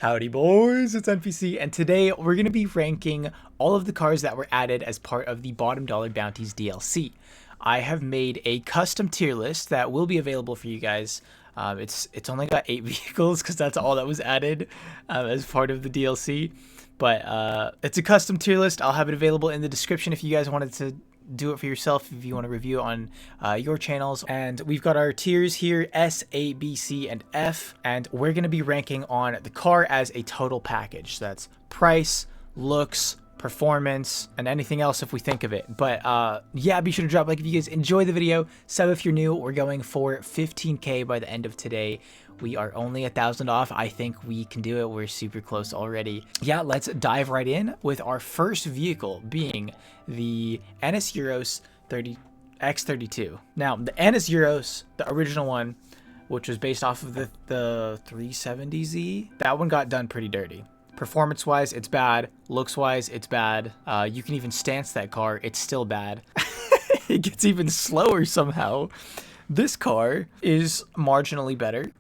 Howdy boys, it's NPC, and today we're going to be ranking all of the cars that were added as part of the Bottom Dollar Bounties DLC. I have made a custom tier list that will be available for you guys. It's only got 8 vehicles because that's all that was added as part of the DLC. But it's a custom tier list. I'll have it available in the description if you guys wanted to do it for yourself, if you want to review on your channels. And we've got our tiers here: S, A, B, C, and F, and we're going to be ranking on the car as a total package. So that's price, looks, performance, and anything else if we think of it. But yeah, be sure to drop a like if you guys enjoy the video. So if you're new, we're going for 15k by the end of today. We are only 1,000 off. I think we can do it. We're super close already. Yeah, let's dive right in with our first vehicle being the NS Euros X32. Now, the NS Euros, the original one, which was based off of the 370Z, that one got done pretty dirty. Performance-wise, it's bad. Looks-wise, it's bad. You can even stance that car. It's still bad. It gets even slower somehow. This car is marginally better.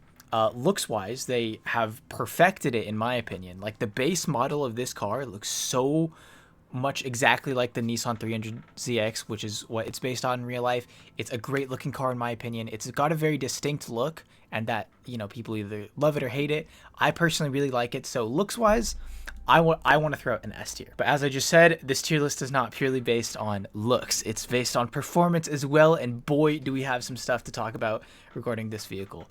Looks wise, they have perfected it in my opinion. Like, the base model of this car looks so much exactly like the Nissan 300ZX, which is what it's based on in real life. It's a great looking car in my opinion. It's got a very distinct look, and that, you know, people either love it or hate it. I personally really like it. So looks wise, I want to throw out an S tier. But as I just said, this tier list is not purely based on looks. It's based on performance as well, and boy, do we have some stuff to talk about regarding this vehicle.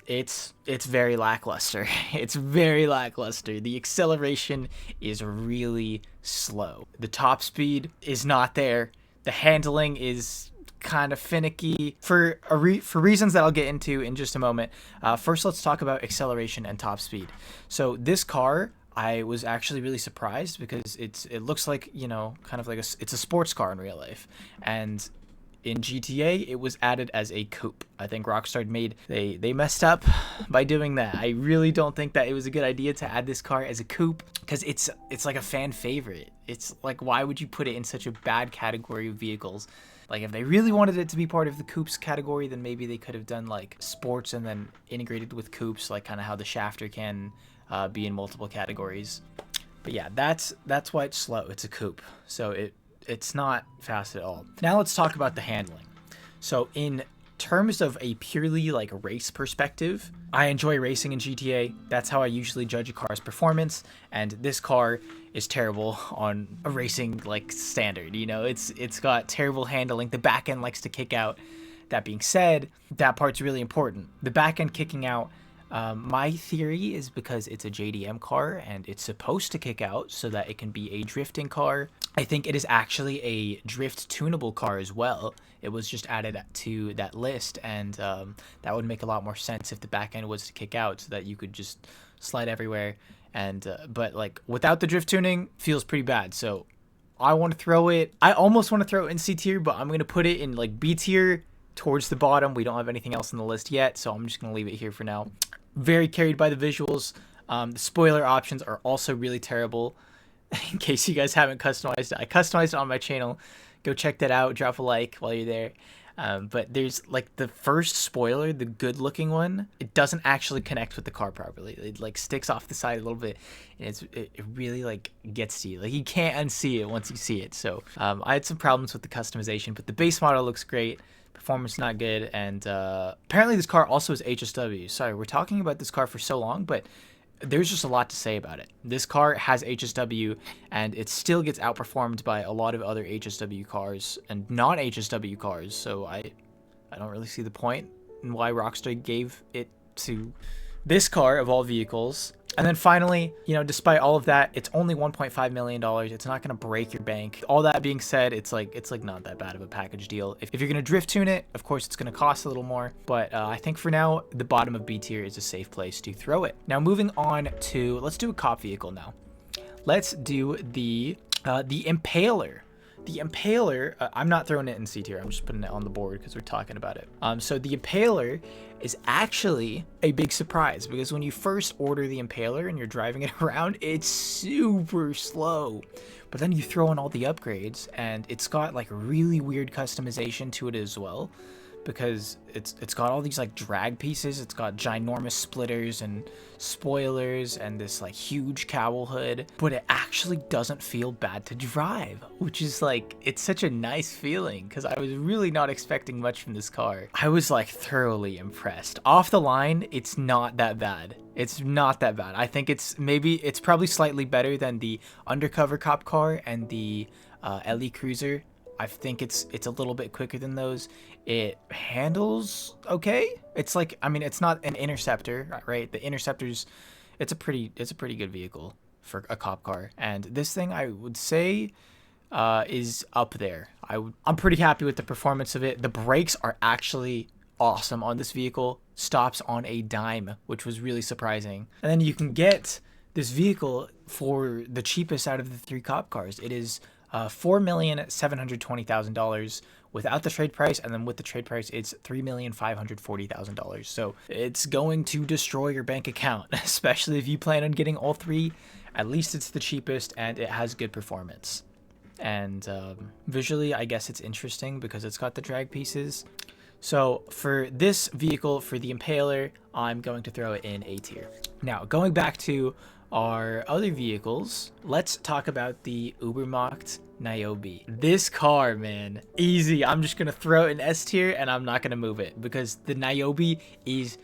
It's very lackluster. It's very lackluster. The acceleration is really slow. The top speed is not there. The handling is kind of finicky for reasons that I'll get into in just a moment. First, let's talk about acceleration and top speed. So this car, I was actually really surprised because it looks like, you know, kind of like it's a sports car in real life, and in GTA, it was added as a coupe. I think Rockstar they messed up by doing that. I really don't think that it was a good idea to add this car as a coupe, because it's like a fan favorite. It's like, why would you put it in such a bad category of vehicles? Like, if they really wanted it to be part of the coupes category, then maybe they could have done like sports and then integrated with coupes, like kind of how the Shafter can be in multiple categories. But yeah, that's why it's slow. It's a coupe, so it's not fast at all. Now let's talk about the handling. So in terms of a purely like race perspective, I enjoy racing in GTA. That's how I usually judge a car's performance, and this car is terrible on a racing like standard. You know, it's got terrible handling. The back end likes to kick out. That being said, that part's really important. The back end kicking out, my theory is because it's a JDM car and it's supposed to kick out so that it can be a drifting car. I think it is actually a drift tunable car as well. It was just added to that list, and that would make a lot more sense if the back end was to kick out so that you could just slide everywhere. And but like without the drift tuning, feels pretty bad. So I want to throw it. I almost want to throw it in C tier, but I'm gonna put it in like B tier towards the bottom. We don't have anything else on the list yet, so I'm just gonna leave it here for now. Very carried by the visuals. The spoiler options are also really terrible. In case you guys haven't customized it, I customized it on my channel. Go check that out. Drop a like while you're there. But there's like the first spoiler, the good looking one, it doesn't actually connect with the car properly. It like sticks off the side a little bit, and it really like gets to you. Like, you can't unsee it once you see it. So I had some problems with the customization, but the base model looks great. Performance not good, and apparently this car also is HSW. Sorry, we're talking about this car for so long, but there's just a lot to say about it. This car has HSW, and it still gets outperformed by a lot of other HSW cars and non-HSW cars, so I don't really see the point in why Rockstar gave it to this car of all vehicles. And then finally, you know, despite all of that, it's only $1.5 million. It's not going to break your bank. All that being said, it's like not that bad of a package deal. If you're going to drift tune it, of course, it's going to cost a little more. But I think for now, the bottom of B tier is a safe place to throw it. Now, moving on to, let's do a cop vehicle now. Let's do the Impaler. The Impaler, I'm not throwing it in C tier. I'm just putting it on the board because we're talking about it. So the Impaler is actually a big surprise, because when you first order the Impaler and you're driving it around, it's super slow. But then you throw in all the upgrades, and it's got like really weird customization to it as well. because it's got all these like drag pieces. It's got ginormous splitters and spoilers and this like huge cowl hood, but it actually doesn't feel bad to drive, which is like, it's such a nice feeling because I was really not expecting much from this car. I was like thoroughly impressed. Off the line, it's not that bad. It's not that bad. I think it's probably slightly better than the undercover cop car and the LE Cruiser. I think it's a little bit quicker than those. It handles okay. It's like, I mean, it's not an Interceptor, right? The Interceptor's, it's a pretty good vehicle for a cop car. And this thing, I would say, is up there. I'm pretty happy with the performance of it. The brakes are actually awesome on this vehicle. Stops on a dime, which was really surprising. And then you can get this vehicle for the cheapest out of the 3 cop cars. It is $4,720,000 without the trade price, and then with the trade price, it's $3,540,000. So it's going to destroy your bank account, especially if you plan on getting all 3. At least it's the cheapest, and it has good performance. And visually, I guess it's interesting because it's got the drag pieces. So for this vehicle, for the Impaler, I'm going to throw it in A tier. Now, going back to our other vehicles, let's talk about the Ubermacht Niobe. This car, man, easy. I'm just gonna throw it in S tier and I'm not gonna move it because the Niobe is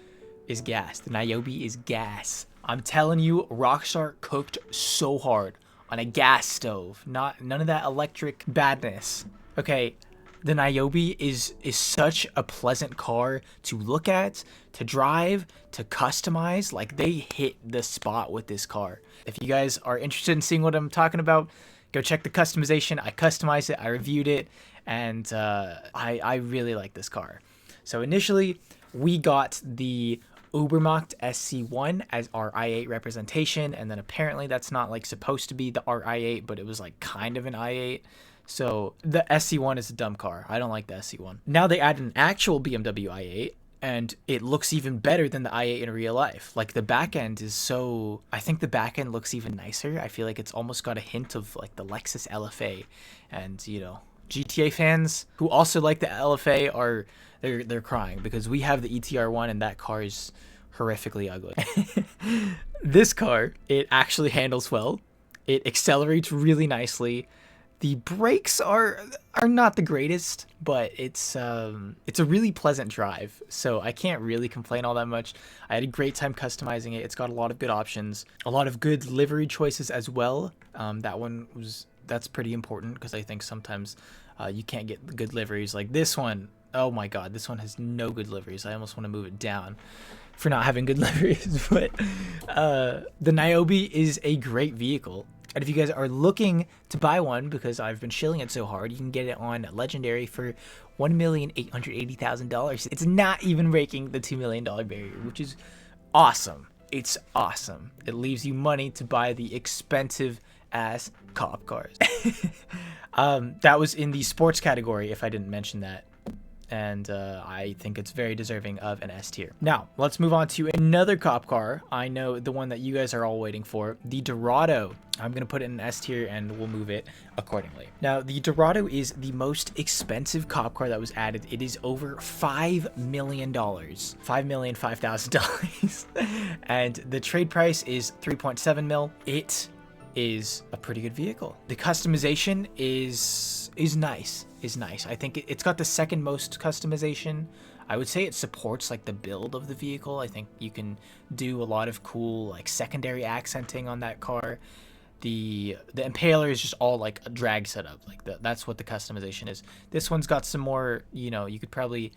gas. The Niobe is gas. I'm telling you, Rockstar cooked so hard on a gas stove. None of that electric badness. Okay, the Niobe is such a pleasant car to look at, to drive, to customize. Like, they hit the spot with this car. If you guys are interested in seeing what I'm talking about, go check the customization. I customized it, I reviewed it, and I really like this car. So initially, we got the Ubermacht SC1 as our i8 representation, and then apparently that's not like supposed to be the our i8, but it was like kind of an i8. So the SC1 is a dumb car. I don't like the SC1. Now they added an actual BMW i8, and it looks even better than the i8 in real life. Like, the back end is so, I think the back end looks even nicer. I feel like it's almost got a hint of like the Lexus LFA. And, you know, GTA fans who also like the LFA are, they're crying because we have the ETR1 and that car is horrifically ugly. This car, it actually handles well. It accelerates really nicely. The brakes are not the greatest, but it's a really pleasant drive, so I can't really complain all that much. I had a great time customizing it. It's got a lot of good options, a lot of good livery choices as well. That's pretty important because I think sometimes you can't get good liveries. Like this one, oh my god, this one has no good liveries. I almost want to move it down for not having good liveries. But the Niobe is a great vehicle. And if you guys are looking to buy one, because I've been shilling it so hard, you can get it on Legendary for $1,880,000. It's not even breaking the $2 million barrier, which is awesome. It's awesome. It leaves you money to buy the expensive ass cop cars. That was in the sports category, if I didn't mention that. And I think it's very deserving of an S tier. Now, let's move on to another cop car. I know the one that you guys are all waiting for, the Dorado. I'm going to put it in S tier and we'll move it accordingly. Now, the Dorado is the most expensive cop car that was added. It is over $5 million. $5,005,000. And the trade price is 3.7 mil. It is a pretty good vehicle. The customization is nice. I think it's got the second most customization. I would say it supports like the build of the vehicle. I think you can do a lot of cool like secondary accenting on that car. The Impaler is just all like a drag setup. Like that's what the customization is. This one's got some more, you know, you could probably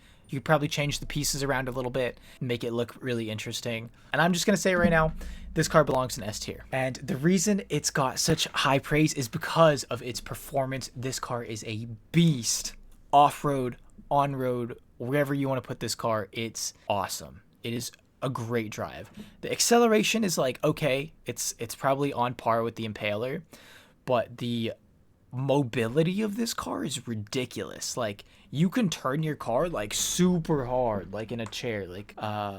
change the pieces around a little bit and make it look really interesting. And I'm just gonna say right now, this car belongs in S tier. And the reason it's got such high praise is because of its performance. This car is a beast. Off-road, on-road, wherever you want to put this car, it's awesome. It is a great drive. The acceleration is like, okay, it's probably on par with the Impaler, but the mobility of this car is ridiculous. Like, you can turn your car like super hard, like in a chair. Like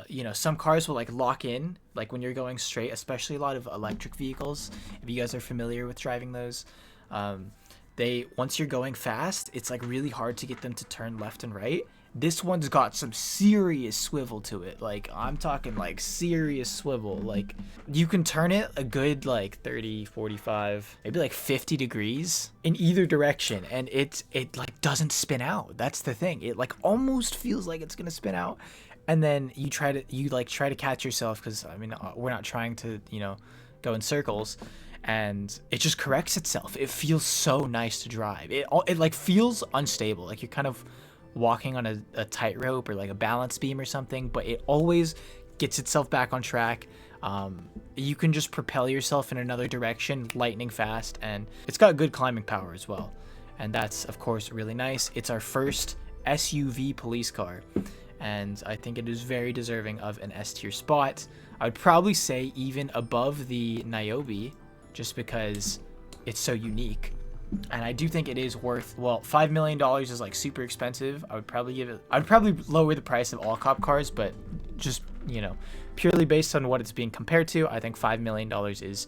you know, some cars will like lock in like when you're going straight, especially a lot of electric vehicles. If you guys are familiar with driving those, once you're going fast, it's like really hard to get them to turn left and right. This one's got some serious swivel to it. Like, I'm talking like serious swivel. Like, you can turn it a good like 30, 45, maybe like 50 degrees in either direction, and it like doesn't spin out. That's the thing. It like almost feels like it's gonna spin out, and then you try to catch yourself, because I mean, we're not trying to, you know, go in circles, and it just corrects itself. It feels so nice to drive. It like feels unstable, like you're kind of walking on a tightrope or like a balance beam or something, but it always gets itself back on track. You can just propel yourself in another direction lightning fast, and it's got good climbing power as well, and that's of course really nice. It's our first SUV police car, and I think it is very deserving of an S tier spot. I would probably say even above the Niobe, just because it's so unique. And I do think it is worth, well, $5 million is like super expensive. I'd probably lower the price of all cop cars, but just, you know, purely based on what it's being compared to, I think $5 million is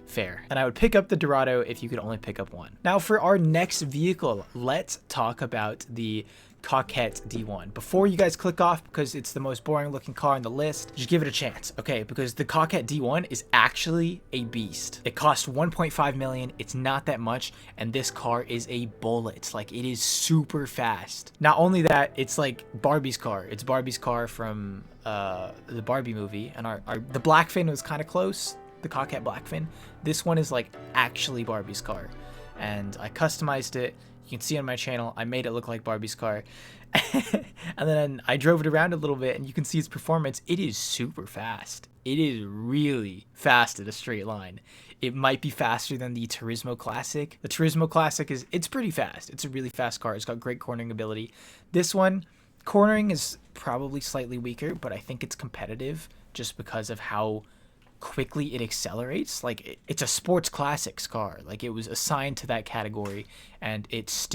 fair. And I would pick up the Dorado if you could only pick up one. Now for our next vehicle, let's talk about the Coquette D1. Before you guys click off because it's the most boring looking car on the list, just give it a chance, okay? Because the Coquette D1 is actually a beast. It cost 1.5 million. It's not that much, and this car is a bullet. Like, it is super fast. Not only that, it's like Barbie's car. It's Barbie's car from the Barbie movie, and the Blackfin was kind of close. The Coquette Blackfin. This one is like actually Barbie's car, and I customized it. You can see on my channel, I made it look like Barbie's car. And then I drove it around a little bit, and you can see its performance. It is super fast. It is really fast at a straight line. It might be faster than the Turismo Classic. The Turismo Classic it's pretty fast. It's a really fast car. It's got great cornering ability. This one, cornering is probably slightly weaker, but I think it's competitive just because of how quickly it accelerates. Like, it's a sports classics car. Like, it was assigned to that category, and it's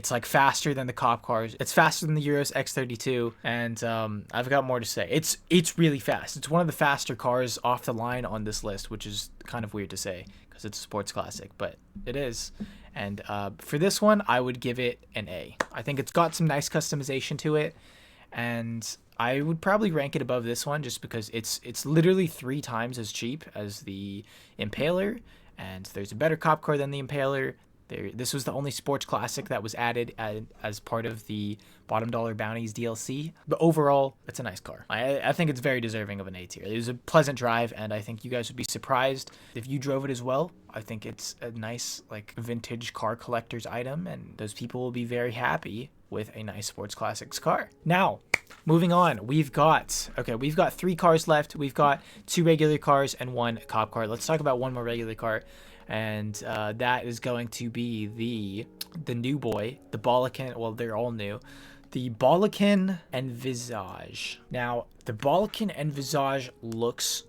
like faster than the cop cars. It's faster than the Euros X32, and I've got more to say. It's really fast. It's one of the faster cars off the line on this list, which is kind of weird to say because it's a sports classic, but it is. And for this one, I would give it an A. I think it's got some nice customization to it, and I would probably rank it above this one just because it's literally 3 times as cheap as the Impaler, and there's a better cop car than the Impaler. This was the only sports classic that was added as part of the Bottom Dollar Bounties DLC. But overall, it's a nice car. I think it's very deserving of an A tier. It was a pleasant drive, and I think you guys would be surprised if you drove it as well. I think it's a nice, like, vintage car collector's item, and those people will be very happy with a nice sports classics car. Now, moving on, we've got 3 cars left. We've got 2 regular cars and 1 cop car. Let's talk about one more regular car, and that is going to be the new boy, the Balakin. Well, they're all new. The Balakin Envisage. Now, the Balakin Envisage looks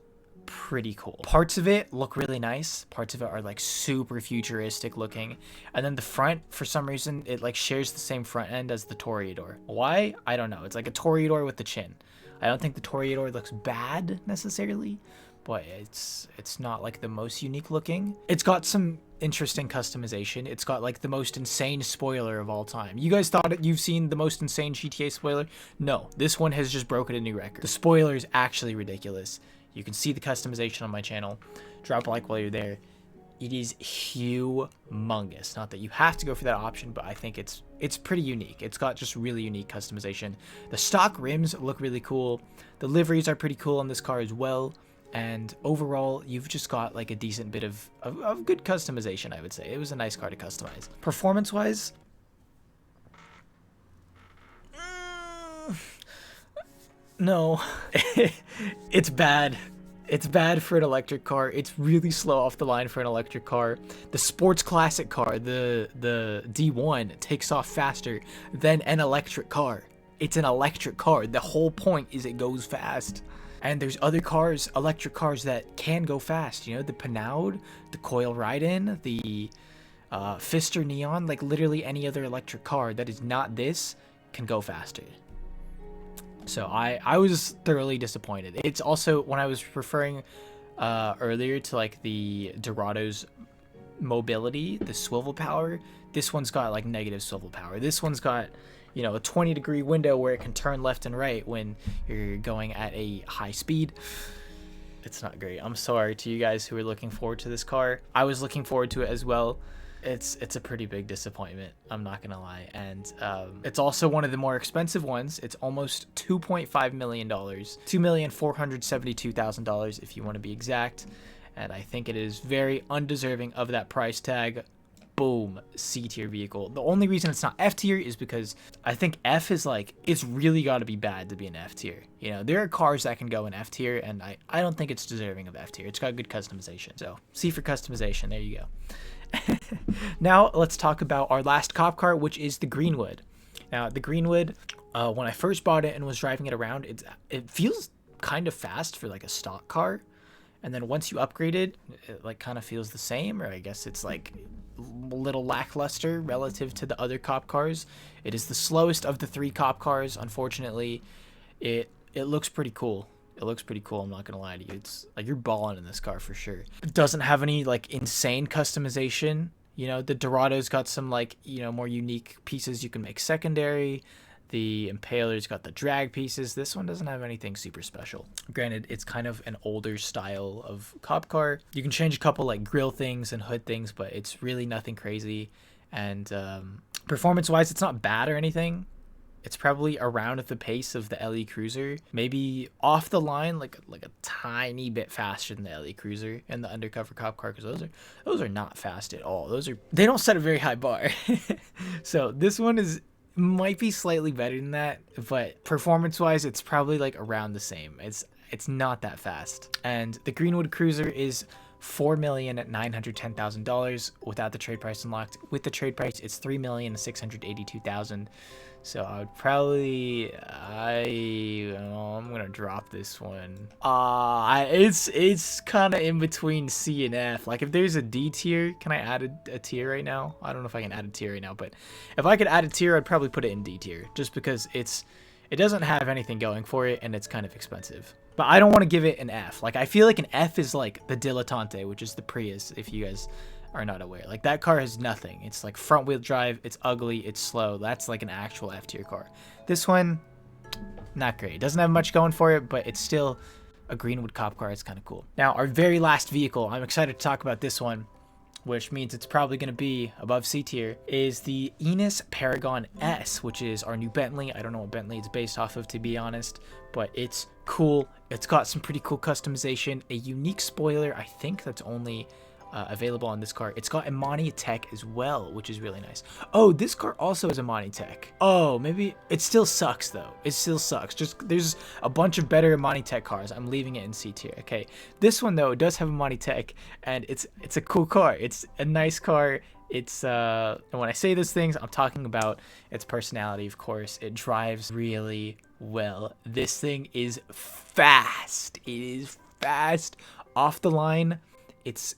pretty cool. Parts of it look really nice. Parts of it are like super futuristic looking. And then the front, for some reason, it like shares the same front end as the Toreador. Why? I don't know. It's like a Toreador with the chin. I don't think the Toreador looks bad necessarily, but it's not like the most unique looking. It's got some interesting customization. It's got like the most insane spoiler of all time. You guys thought you've seen the most insane GTA spoiler? No, this one has just broken a new record. The spoiler is actually ridiculous. You can see the customization on my channel. Drop a like while you're there. It is humongous. Not that you have to go for that option, but I think it's pretty unique. It's got just really unique customization. The stock rims look really cool. The liveries are pretty cool on this car as well. And overall, you've just got like a decent bit of good customization, I would say. It was a nice car to customize. Performance-wise, no, it's bad. It's bad for an electric car. It's really slow off the line for an electric car. The sports classic car, the D1, takes off faster than an electric car. It's an electric car. The whole point is it goes fast. And there's other cars, electric cars, that can go fast. You know, the Pinaud, the Coil Ride-In, the Fister Neon, like literally any other electric car that is not this can go faster. So I was thoroughly disappointed. It's also, when I was referring earlier to like the Dorado's mobility, the swivel power, this one's got like negative swivel power. This one's got, you know, a 20-degree window where it can turn left and right when you're going at a high speed. It's not great. I'm sorry to you guys who are looking forward to this car. I was looking forward to it as well. It's a pretty big disappointment, I'm not gonna lie. And it's also one of the more expensive ones. It's almost $2.5 million, $2,472,000 if you want to be exact. And I think it is very undeserving of that price tag. Boom, C tier vehicle. The only reason it's not F tier is because I think F is like, it's really got to be bad to be an F tier. You know, there are cars that can go in F tier, and I don't think it's deserving of F tier. It's got good customization. So C for customization. There you go. Now let's talk about our last cop car, which is the Greenwood. Now the Greenwood, when I first bought it and was driving it around, it feels kind of fast for like a stock car, and then once you upgrade it, it like kind of feels the same, or I guess it's like a little lackluster relative to the other cop cars. It is the slowest of the 3 cop cars, unfortunately. It looks pretty cool. It looks pretty cool, I'm not gonna lie to you. It's like you're balling in this car for sure. It doesn't have any like insane customization. You know, the Dorado's got some like, you know, more unique pieces you can make secondary. The Impaler's got the drag pieces. This one doesn't have anything super special. Granted, it's kind of an older style of cop car. You can change a couple like grill things and hood things, but it's really nothing crazy. And performance-wise, it's not bad or anything. It's probably around at the pace of the LE Cruiser, maybe off the line like a tiny bit faster than the LE Cruiser and the undercover cop car, because those are not fast at all. They don't set a very high bar. So this one might be slightly better than that, but performance-wise, it's probably like around the same. It's not that fast. And the Greenwood Cruiser is $4,910,000 without the trade price unlocked. With the trade price, it's $3,682,000. So I would probably, I'm gonna drop this one. It's kind of in between C and F. Like if there's a D tier, can I add a tier right now? I don't know if I can add a tier right now, but if I could add a tier, I'd probably put it in D tier, just because it doesn't have anything going for it and it's kind of expensive. But I don't want to give it an F. Like I feel like an F is like the Dilettante, which is the Prius, if you guys are not aware. Like that car has nothing. It's like front wheel drive, it's ugly, it's slow. That's like an actual F tier car. This one, not great. It doesn't have much going for it, but it's still a Greenwood cop car. It's kind of cool. Now our very last vehicle, I'm excited to talk about this one, which means it's probably going to be above C tier, is the Enos Paragon S, which is our new Bentley. I don't know what Bentley it's based off of, to be honest, but it's cool. It's got some pretty cool customization, a unique spoiler, I think that's only available on this car. It's got a Monty Tech as well, which is really nice. Oh, this car also has a Monty Tech. Oh, maybe it still sucks though. It still sucks. Just there's a bunch of better Monty Tech cars. I'm leaving it in C tier. Okay, this one though, it does have a Monty Tech, and it's a cool car. It's a nice car. It's and when I say those things, I'm talking about its personality, of course. It drives really well. This thing is fast. It is fast off the line. It's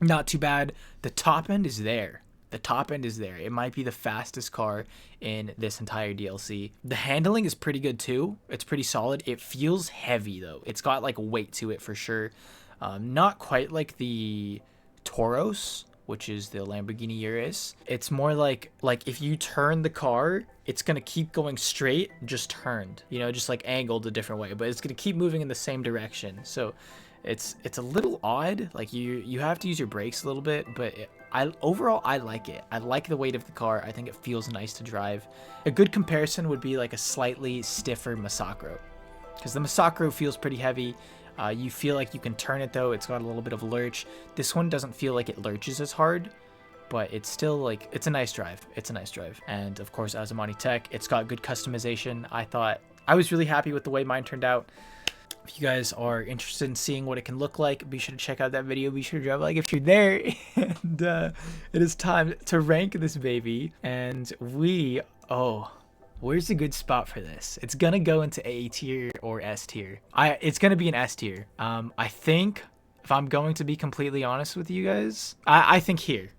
not too bad. The top end is there. The top end is there. It might be the fastest car in this entire DLC. The handling is pretty good too. It's pretty solid. It feels heavy though. It's got like weight to it for sure. Not quite like the Tauros, which is the Lamborghini Urus. It's more like if you turn the car, it's gonna keep going straight, just turned, you know, just like angled a different way, but it's gonna keep moving in the same direction. So it's a little odd. Like you have to use your brakes a little bit, but overall I like it. I like the weight of the car. I think it feels nice to drive. A good comparison would be like a slightly stiffer Masacro, because the Masacro feels pretty heavy. You feel like you can turn it though. It's got a little bit of lurch. This one doesn't feel like it lurches as hard, but it's still like, it's a nice drive. It's a nice drive. And of course, as a Monty Tech, it's got good customization. I was really happy with the way mine turned out. If you guys are interested in seeing what it can look like, be sure to check out that video. Be sure to drop a like if you're there. And it is time to rank this baby. And where's a good spot for this? It's gonna go into A tier or S tier. It's gonna be an S tier. I think, if I'm going to be completely honest with you guys, I think here.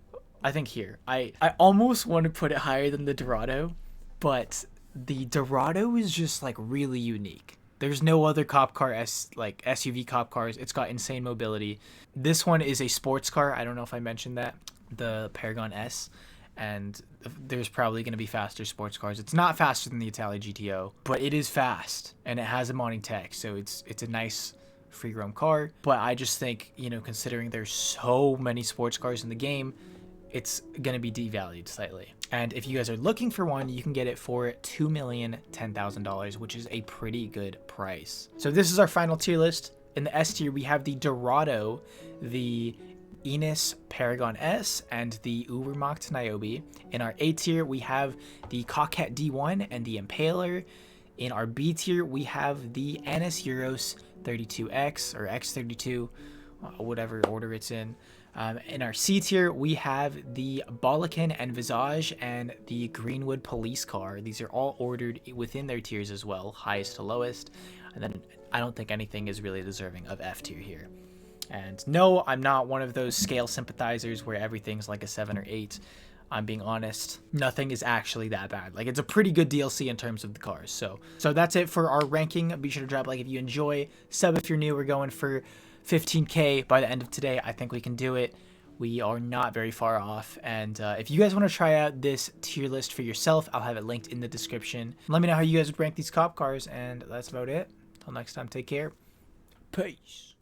I almost want to put it higher than the Dorado, but the Dorado is just like really unique. There's no other cop car like SUV cop cars. It's got insane mobility. This one is a sports car. I don't know if I mentioned that. The Paragon S. and there's probably going to be faster sports cars. It's not faster than the Italia GTO, but it is fast, and it has a modding tech, so it's a nice free roam car. But I just think, you know, considering there's so many sports cars in the game, it's going to be devalued slightly. And if you guys are looking for one, you can get it for $2,010,000, which is a pretty good price. So this is our final tier list. In the S tier, we have the Dorado, the Enis Paragon S, and the Ubermacht Niobe. In our A tier, we have the Coquette D1 and the Impaler. In our B tier, we have the Anis Euros 32X or X32, whatever order it's in. In our C tier, we have the Balakan and Visage and the Greenwood police car. These are all ordered within their tiers as well, highest to lowest. And then I don't think anything is really deserving of F tier here. And no, I'm not one of those scale sympathizers where everything's like a 7 or 8. I'm being honest, nothing is actually that bad. Like, it's a pretty good DLC in terms of the cars. So that's it for our ranking. Be sure to drop a like if you enjoy, sub if you're new. We're going for 15K by the end of today. I think we can do it. We are not very far off. And if you guys want to try out this tier list for yourself, I'll have it linked in the description. Let me know how you guys would rank these cop cars, and that's about it. Until next time, take care. Peace.